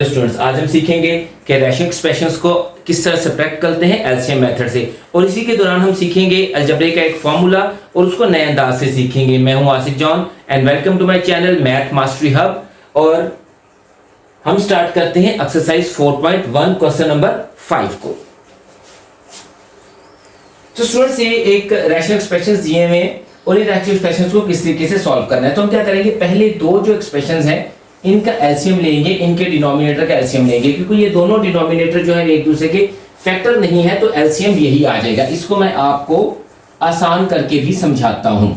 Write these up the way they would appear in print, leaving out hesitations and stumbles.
Students, आज हम सीखेंगे कि रैशनल एक्सप्रेशंस को किस तरह सब्ट्रैक्ट करते हैं एलसीएम मेथड से, और इसी के दौरान हम सीखेंगे अलजेब्रा का एक फॉर्मूला और उसको नए अंदाज से सीखेंगे। मैं हूं Asif John and welcome to my channel Math Mastery Hub. और हम स्टार्ट करते हैं एक्सरसाइज 4.1 क्वेश्चन नंबर 5 को। तो स्टूडेंट्स, ये एक रैशनल एक्सप्रेशंस दिए हुए हैं और ये रैशनल एक्सप्रेशंस को किस तरीके से सॉल्व करना है। तो हम क्या करेंगे, पहले दो जो एक्सप्रेशंस हैं इनका एलसीएम लेंगे, इनके डिनोमिनेटर का एलसीएम लेंगे, क्योंकि ये दोनों डिनोमिनेटर जो है एक दूसरे के फैक्टर नहीं है, तो एलसीएम यही आ जाएगा। इसको मैं आपको आसान करके भी समझाता हूं।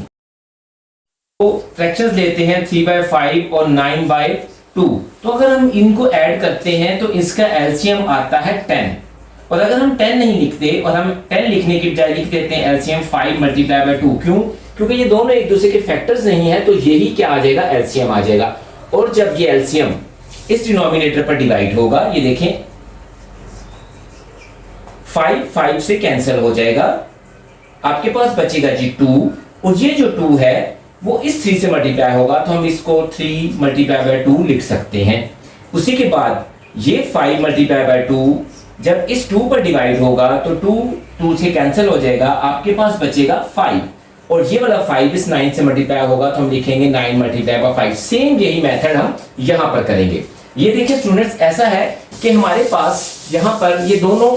तो फ्रैक्शंस लेते हैं 3/5 और 9/2। तो अगर हम इनको ऐड करते हैं तो इसका एलसीएम आता है 10। और अगर हम 10 नहीं लिखते और हम 10 लिखने की बजाय लिख देते हैं एलसीएम 5 × 2। क्यों? क्योंकि ये दोनों एक दूसरे के फैक्टर्स नहीं है, तो यही क्या आ जाएगा, एलसीएम आ जाएगा। और जब ये एलसीएम इस डिनोमिनेटर पर डिवाइड होगा, ये देखें 5 से कैंसिल हो जाएगा, आपके पास बचेगा जी 2, और ये जो 2 है वो इस 3 से मल्टीप्लाई होगा, तो हम इसको 3 × 2 लिख सकते हैं। उसी के बाद ये 5 × 2 जब इस 2 पर डिवाइड होगा तो 2 से कैंसिल हो जाएगा, आपके पास बचेगा 5, और ये वाला 5 इस 9 से मल्टीप्लाई होगा, तो हम लिखेंगे 9 × 5। सेम यही मेथड हम यहां पर करेंगे। ये देखिए स्टूडेंट्स, ऐसा है कि हमारे पास यहां पर ये दोनों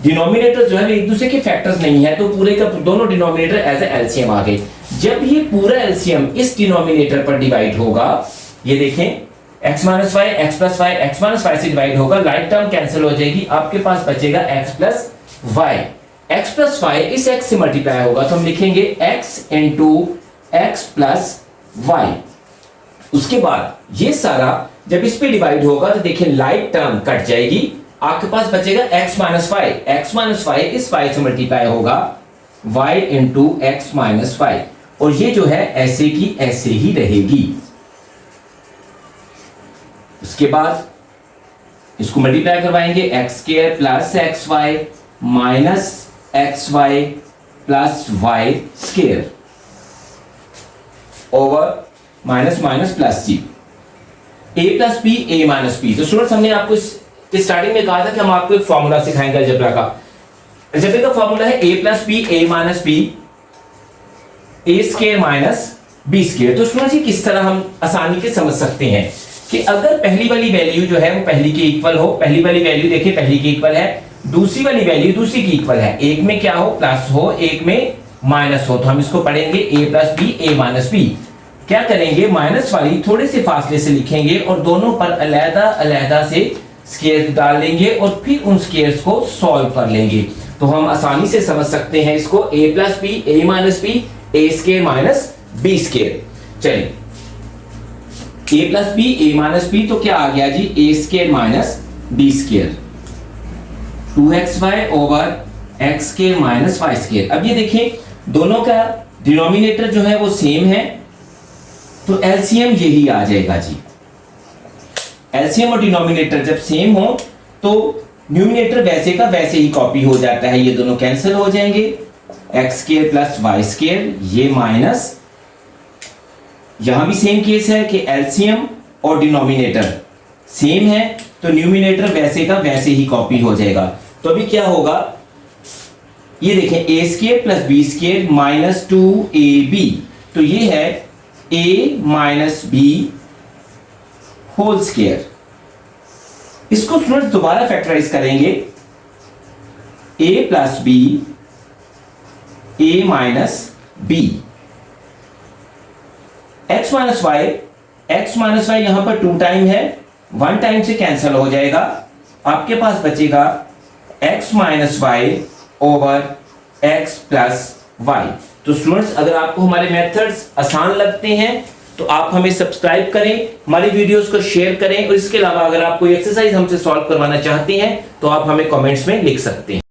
डिनोमिनेटर जो है एक दूसरे के फैक्टर्स नहीं है, तो पूरे का दोनों डिनोमिनेटर एज ए एलसीएम आ गए। जब ये पूरा एलसीएम इस डिनोमिनेटर पर डिवाइड होगा, ये देखें x - y, x + y, x - y से डिवाइड होगा, लाइक टर्म कैंसिल हो जाएगी, आपके पास बचेगा x + y। x + y इस x से मल्टीप्लाई होगा, तो हम लिखेंगे x × x + y। उसके बाद ये सारा जब इस पे डिवाइड होगा तो देखिए लाइक टर्म कट जाएगी, आपके पास बचेगा x - y। x - y इस y से मल्टीप्लाई होगा, y × x - y, और ये जो है ऐसे की ऐसे ही रहेगी। उसके बाद इसको मल्टीप्लाई करवाएंगे, x² + xy - xy + y² over minus plus c, a + b a - b। तो स्टूडेंट्स, हमने आपको इस स्टार्टिंग में कहा था कि हम आपको एक फॉर्मूला सिखाएंगे अलजेब्रा का। अलजेब्रा का फॉर्मूला है a + b a - b a² - b²। तो स्टूडेंट्स, ये किस तरह हम आसानी से समझ सकते हैं कि अगर पहली वाली वैल्यू जो है वो पहली के इक्वल हो, पहली वाली वैल्यू देखिए पहली के इक्वल है, दूसरी वाली वैल्यू दूसरी की इक्वल है, एक में क्या हो, प्लस हो, एक में माइनस हो, तो हम इसको पढ़ेंगे a + b a - b। क्या करेंगे, माइनस वाली थोड़े से फासले से लिखेंगे और दोनों पर अलग-अलग से स्क्वायर डाल देंगे और फिर उन स्क्वायर्स को सॉल्व कर लेंगे। तो हम आसानी से समझ सकते हैं इसको, a + b a - b a² - b²। चलिए a + b a - b, तो क्या आ गया जी, a² - b², 2xy over x² - y²। अब ये देखें दोनों का डिनोमिनेटर जो है वो सेम है, तो एलसीएम यही आ जाएगा जी। एलसीएम और डिनोमिनेटर जब सेम हो तो न्यूमिनेटर वैसे का वैसे ही कॉपी हो जाता है, ये दोनों कैंसिल हो जाएंगे, x² + y², ये माइनस, यहां भी सेम केस है कि एलसीएम और डिनोमिनेटर सेम है, तो न्यूमिनेटर वैसे का वैसे ही कॉपी हो जाएगा। तो अभी क्या होगा, ये देखें a² + b² - 2ab, तो ये है a - b होल स्क्वायर। इसको स्टूडेंट्स दोबारा फैक्टराइज करेंगे, a + b a - b, x - y यहां पर 2 टाइम है, 1 टाइम से कैंसिल हो जाएगा, आपके पास बचेगा x - y over x + y। तो स्टूडेंट्स, अगर आपको हमारे मेथड्स आसान लगते हैं तो आप हमें सब्सक्राइब करें, हमारी वीडियोस को शेयर करें, और इसके अलावा अगर आप कोई एक्सरसाइज हमसे सॉल्व करवाना चाहते हैं तो आप हमें कमेंट्स में लिख सकते हैं।